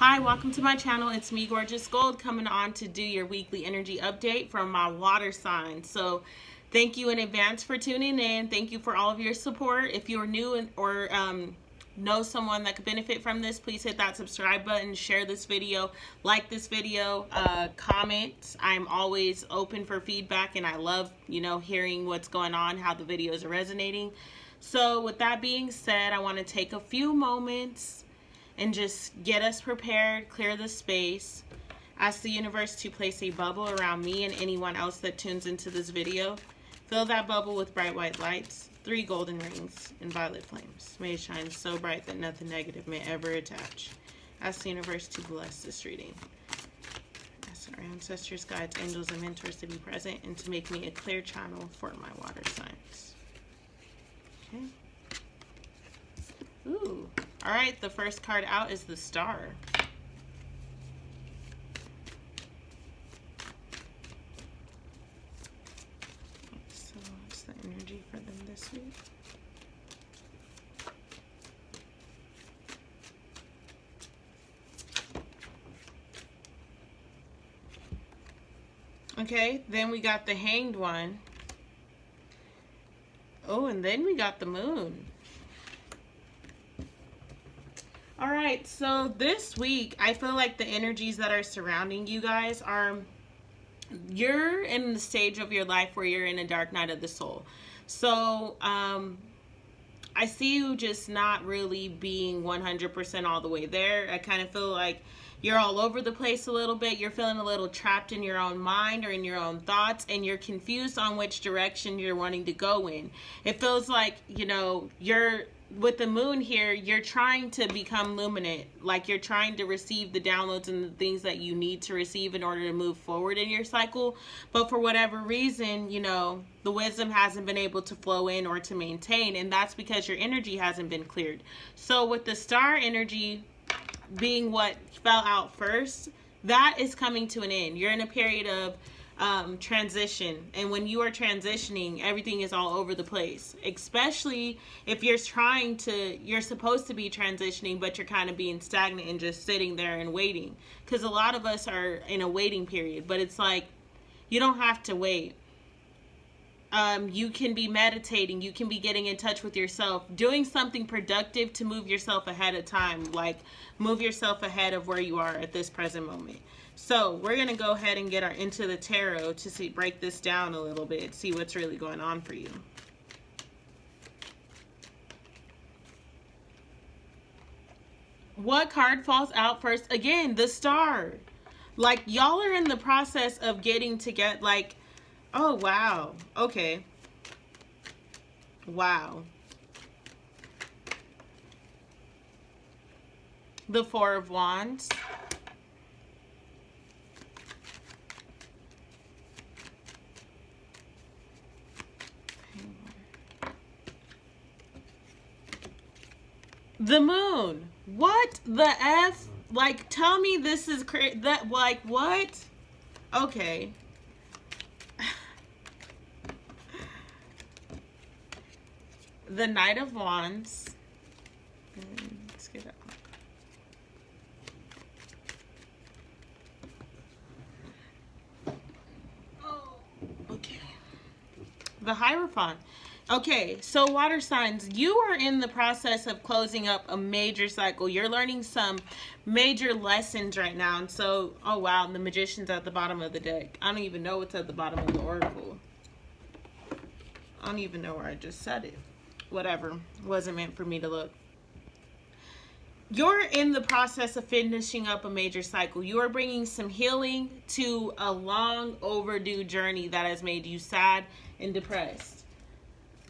Hi, welcome to my channel. It's me, Gorgeous Gold, coming on to do your weekly energy update from my water sign. So thank you in advance for tuning in. Thank you for all of your support. If you're new or know someone that could benefit from this, please hit that subscribe button, share this video, like this video, comment. I'm always open for feedback, and I love, hearing what's going on, how the videos are resonating. So with that being said, I want to take a few moments and just get us prepared, clear the space, ask the universe to place a bubble around me and anyone else that tunes into this video. Fill that bubble with bright white lights, 3 golden rings, and violet flames. May it shine so bright that nothing negative may ever attach. Ask the universe to bless this reading. Ask our ancestors, guides, angels, and mentors to be present and to make me a clear channel for my water signs. Okay. Ooh. All right, the first card out is the Star. So what's the energy for them this week? Okay, then we got the Hanged One. Oh, and then we got the Moon. All right, so this week, I feel like the energies that are surrounding you guys are, you're in the stage of your life where you're in a dark night of the soul. So, I see you just not really being 100% all the way there. I kind of feel like you're all over the place a little bit. You're feeling a little trapped in your own mind or in your own thoughts, and you're confused on which direction you're wanting to go in. It feels like, you're with the Moon here, you're trying to become luminant, like you're trying to receive the downloads and the things that you need to receive in order to move forward in your cycle. But for whatever reason, the wisdom hasn't been able to flow in or to maintain, and that's because your energy hasn't been cleared. So with the Star energy being what fell out first, that is coming to an end. You're in a period of transition, and when you are transitioning, everything is all over the place, especially if you're supposed to be transitioning, but you're kind of being stagnant and just sitting there and waiting, because a lot of us are in a waiting period. But it's like, you don't have to wait. You can be meditating, you can be getting in touch with yourself, doing something productive to move yourself ahead of time, like move yourself ahead of where you are at this present moment. So we're going to go ahead and get into the tarot to break this down a little bit, see what's really going on for you. What card falls out first? Again, the Star. Like, y'all are in the process of getting to get, like, oh, wow. Okay. Wow. The Four of Wands. The Moon. What the F? Like, tell me this is crazy. That, like, what? Okay. The Knight of Wands. Let's get it. Oh, okay. The Hierophant. Okay, so water signs, you are in the process of closing up a major cycle. You're learning some major lessons right now. And so, oh wow, the Magician's at the bottom of the deck. I don't even know what's at the bottom of the Oracle. I don't even know where I just said it. Whatever, wasn't meant for me to look. You're in the process of finishing up a major cycle. You are bringing some healing to a long overdue journey that has made you sad and depressed.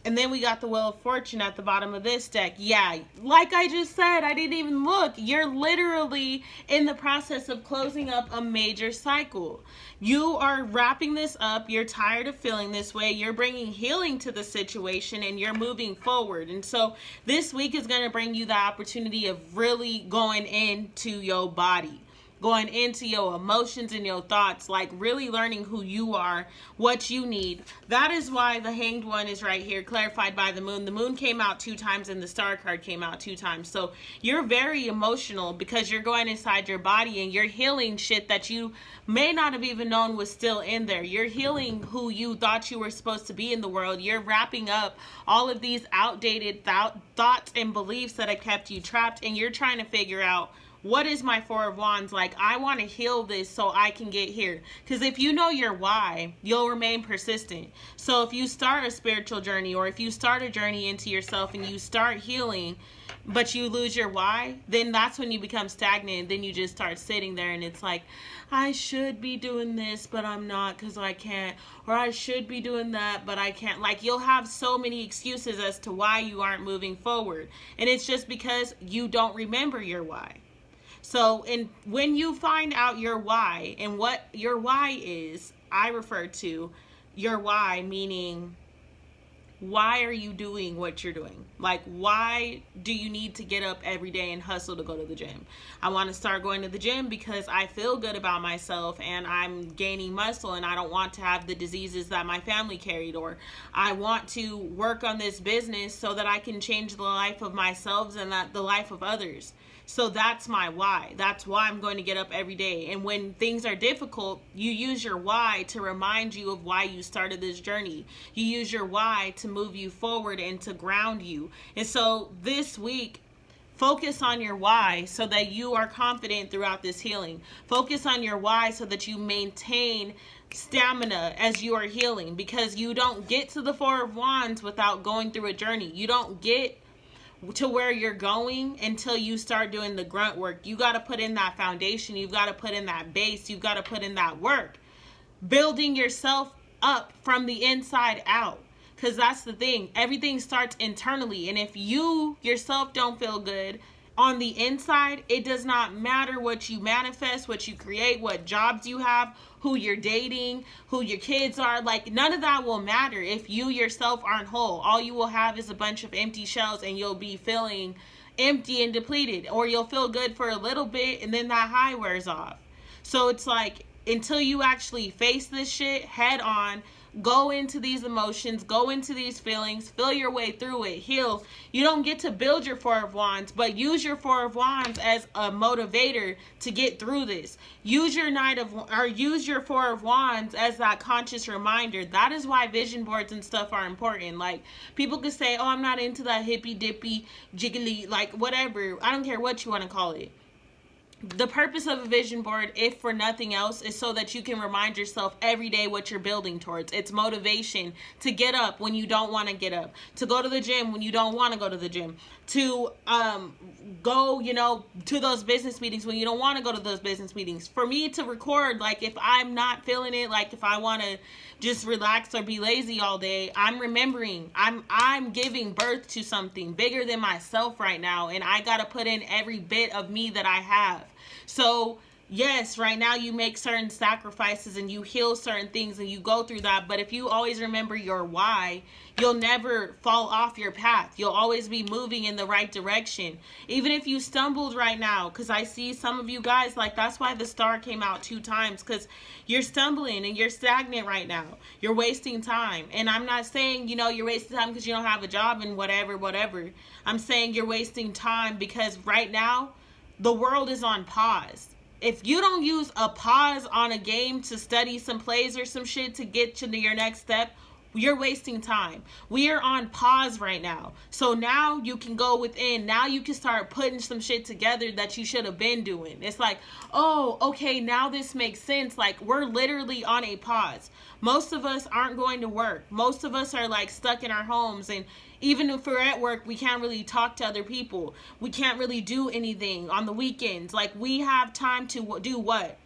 And then we got the Wheel of Fortune at the bottom of this deck. Yeah, like I just said, I didn't even look. You're literally in the process of closing up a major cycle. You are wrapping this up. You're tired of feeling this way. You're bringing healing to the situation, and you're moving forward. And so this week is going to bring you the opportunity of really going into your body. going into your emotions and your thoughts, like really learning who you are, what you need. That is why the Hanged One is right here, clarified by the moon. The moon came out 2 times and the star card came out 2 times. So you're very emotional because you're going inside your body and you're healing shit that you may not have even known was still in there. You're healing who you thought you were supposed to be in the world. You're wrapping up all of these outdated thoughts and beliefs that have kept you trapped, and you're trying to figure out, what is my Four of Wands? Like, I want to heal this so I can get here. Because if you know your why, you'll remain persistent. So if you start a spiritual journey, or if you start a journey into yourself and you start healing, but you lose your why, then that's when you become stagnant. Then you just start sitting there and it's like, I should be doing this, but I'm not because I can't. Or I should be doing that, but I can't. Like, you'll have so many excuses as to why you aren't moving forward. And it's just because you don't remember your why. So, when you find out your why and what your why is, I refer to your why, meaning, why are you doing what you're doing? Like, why do you need to get up every day and hustle to go to the gym? I want to start going to the gym because I feel good about myself and I'm gaining muscle and I don't want to have the diseases that my family carried. Or I want to work on this business so that I can change the life of myself and the life of others. So that's my why. That's why I'm going to get up every day. And when things are difficult, you use your why to remind you of why you started this journey. You use your why to move you forward and to ground you. And so this week, focus on your why so that you are confident throughout this healing. Focus on your why so that you maintain stamina as you are healing, because you don't get to the Four of Wands without going through a journey. You don't get to where you're going until you start doing the grunt work. You got to put in that foundation. You've got to put in that base. You've got to put in that work. Building yourself up from the inside out. Because that's the thing. Everything starts internally. And if you yourself don't feel good on the inside, it does not matter what you manifest, what you create, what jobs you have, who you're dating, who your kids are. Like, none of that will matter if you yourself aren't whole. All you will have is a bunch of empty shells, and you'll be feeling empty and depleted. Or you'll feel good for a little bit and then that high wears off. So it's like, until you actually face this shit head on, go into these emotions, go into these feelings, feel your way through it, heal. You don't get to build your Four of Wands, but use your Four of Wands as a motivator to get through this. Use your Four of Wands as that conscious reminder. That is why vision boards and stuff are important. Like, people could say, oh, I'm not into that hippy dippy jiggly, like whatever. I don't care what you want to call it. The purpose of a vision board, if for nothing else, is so that you can remind yourself every day what you're building towards. It's motivation to get up when you don't want to get up, to go to the gym when you don't want to go to the gym, to go, to those business meetings when you don't want to go to those business meetings. For me to record, like, if I'm not feeling it, like if I want to just relax or be lazy all day, I'm remembering I'm giving birth to something bigger than myself right now, and I got to put in every bit of me that I have. So yes, right now you make certain sacrifices and you heal certain things and you go through that. But if you always remember your why, you'll never fall off your path. You'll always be moving in the right direction. Even if you stumbled right now, because I see some of you guys, like, that's why the star came out 2 times, because you're stumbling and you're stagnant right now. You're wasting time. And I'm not saying, you're wasting time because you don't have a job and whatever. I'm saying you're wasting time because right now, the world is on pause. If you don't use a pause on a game to study some plays or some shit to get to your next step, you're wasting time. We are on pause right now. So now you can go within. Now you can start putting some shit together that you should have been doing. It's like, oh, okay, now this makes sense. Like, we're literally on a pause. Most of us aren't going to work. Most of us are like stuck in our homes, and even if we're at work, we can't really talk to other people. We can't really do anything on the weekends. Like, we have time to do what?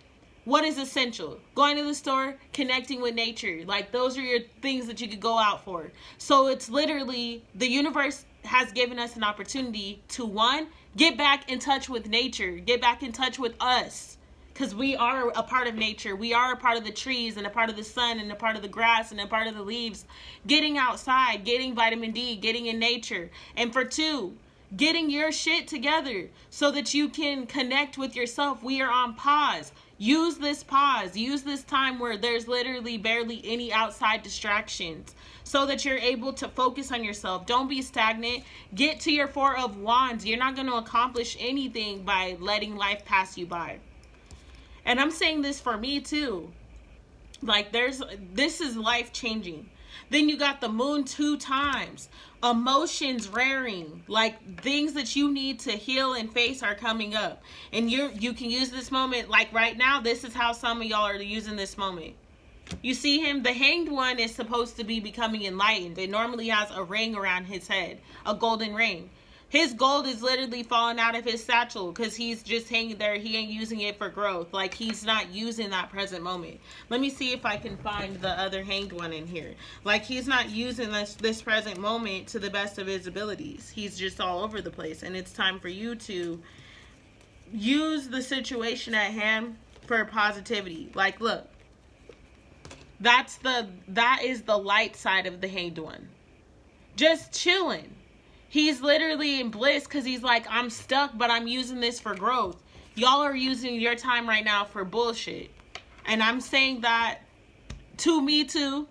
What is essential? Going to the store, connecting with nature. Like, those are your things that you could go out for. So it's literally, the universe has given us an opportunity to, 1, get back in touch with nature. Get back in touch with us. Because we are a part of nature. We are a part of the trees and a part of the sun and a part of the grass and a part of the leaves. Getting outside, getting vitamin D, getting in nature. And for 2, getting your shit together so that you can connect with yourself. We are on pause. Use this pause. Use this time where there's literally barely any outside distractions so that you're able to focus on yourself. Don't be stagnant. Get to your Four of Wands. You're not going to accomplish anything by letting life pass you by. And I'm saying this for me too. Like, this is life changing. Then you got the moon 2 times. Emotions rearing, like things that you need to heal and face are coming up. And you can use this moment, like right now, this is how some of y'all are using this moment. You see him, the Hanged One is supposed to be becoming enlightened. It normally has a ring around his head, a golden ring. His gold is literally falling out of his satchel because he's just hanging there. He ain't using it for growth. Like, he's not using that present moment. Let me see if I can find the other Hanged One in here. Like, he's not using this present moment to the best of his abilities. He's just all over the place. And it's time for you to use the situation at hand for positivity. Like, look. That is the light side of the Hanged One. Just chilling. He's literally in bliss because he's like, I'm stuck, but I'm using this for growth. Y'all are using your time right now for bullshit. And I'm saying that to me too.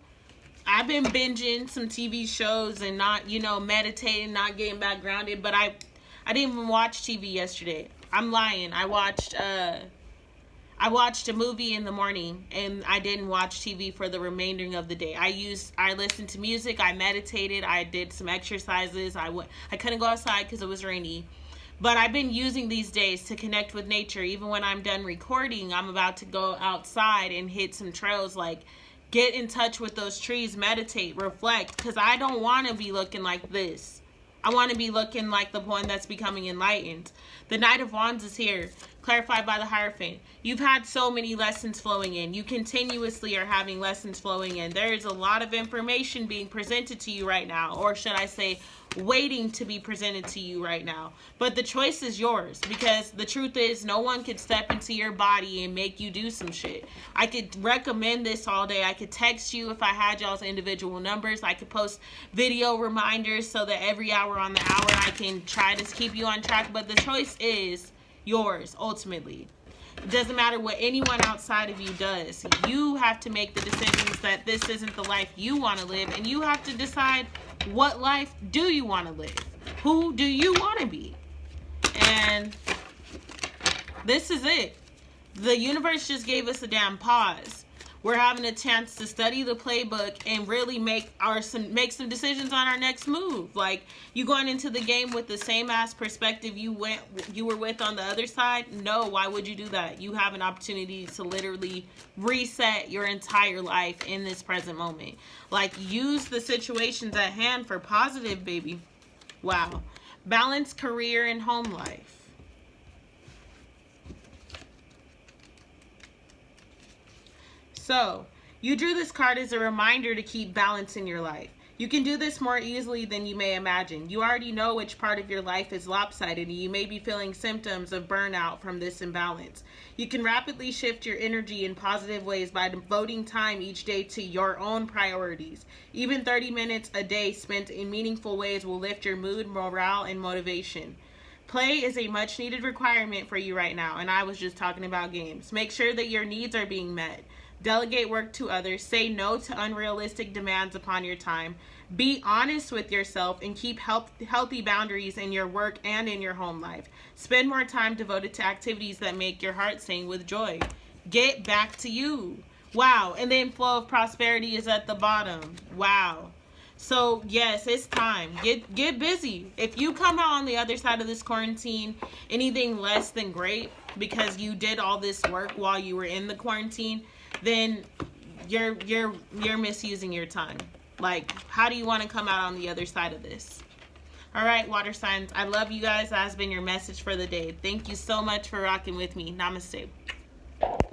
I've been binging some TV shows and not, meditating, not getting back grounded. But I didn't even watch TV yesterday. I'm lying. I watched a movie in the morning and I didn't watch TV for the remainder of the day. I listened to music, I meditated, I did some exercises. I couldn't go outside because it was rainy. But I've been using these days to connect with nature. Even when I'm done recording, I'm about to go outside and hit some trails. Like, get in touch with those trees, meditate, reflect. Because I don't want to be looking like this. I want to be looking like the one that's becoming enlightened. The Knight of Wands is here, clarified by the Hierophant. You've had so many lessons flowing in. You continuously are having lessons flowing in. There is a lot of information being presented to you right now, or should I say, waiting to be presented to you right now. But the choice is yours, because the truth is no one could step into your body and make you do some shit. I could recommend this all day. I could text you if I had y'all's individual numbers. I could post video reminders so that every hour on the hour I can try to keep you on track. But the choice is yours, ultimately. It doesn't matter what anyone outside of you does. You have to make the decisions that this isn't the life you want to live, and you have to decide what life do you want to live. Who do you want to be? And this is it. The universe just gave us a damn pause. We're having a chance to study the playbook and really make some decisions on our next move. Like, you going into the game with the same ass perspective you were with on the other side? No, why would you do that? You have an opportunity to literally reset your entire life in this present moment. Like, use the situations at hand for positive, baby. Wow. Balance career and home life. So, you drew this card as a reminder to keep balance in your life. You can do this more easily than you may imagine. You already know which part of your life is lopsided, and you may be feeling symptoms of burnout from this imbalance. You can rapidly shift your energy in positive ways by devoting time each day to your own priorities. Even 30 minutes a day spent in meaningful ways will lift your mood, morale, and motivation. Play is a much needed requirement for you right now, and I was just talking about games. Make sure that your needs are being met. Delegate work to others. Say no to unrealistic demands upon your time. Be honest with yourself and keep healthy boundaries in your work and in your home life. Spend more time devoted to activities that make your heart sing with joy. Get back to you. Wow. And then flow of prosperity is at the bottom. Wow. So yes, it's time. Get busy. If you come out on the other side of this quarantine anything less than great because you did all this work while you were in the quarantine, then you're misusing your time. Like, how do you want to come out on the other side of this? All right, water signs, I love you guys. That has been your message for the day. Thank you so much for rocking with me. Namaste.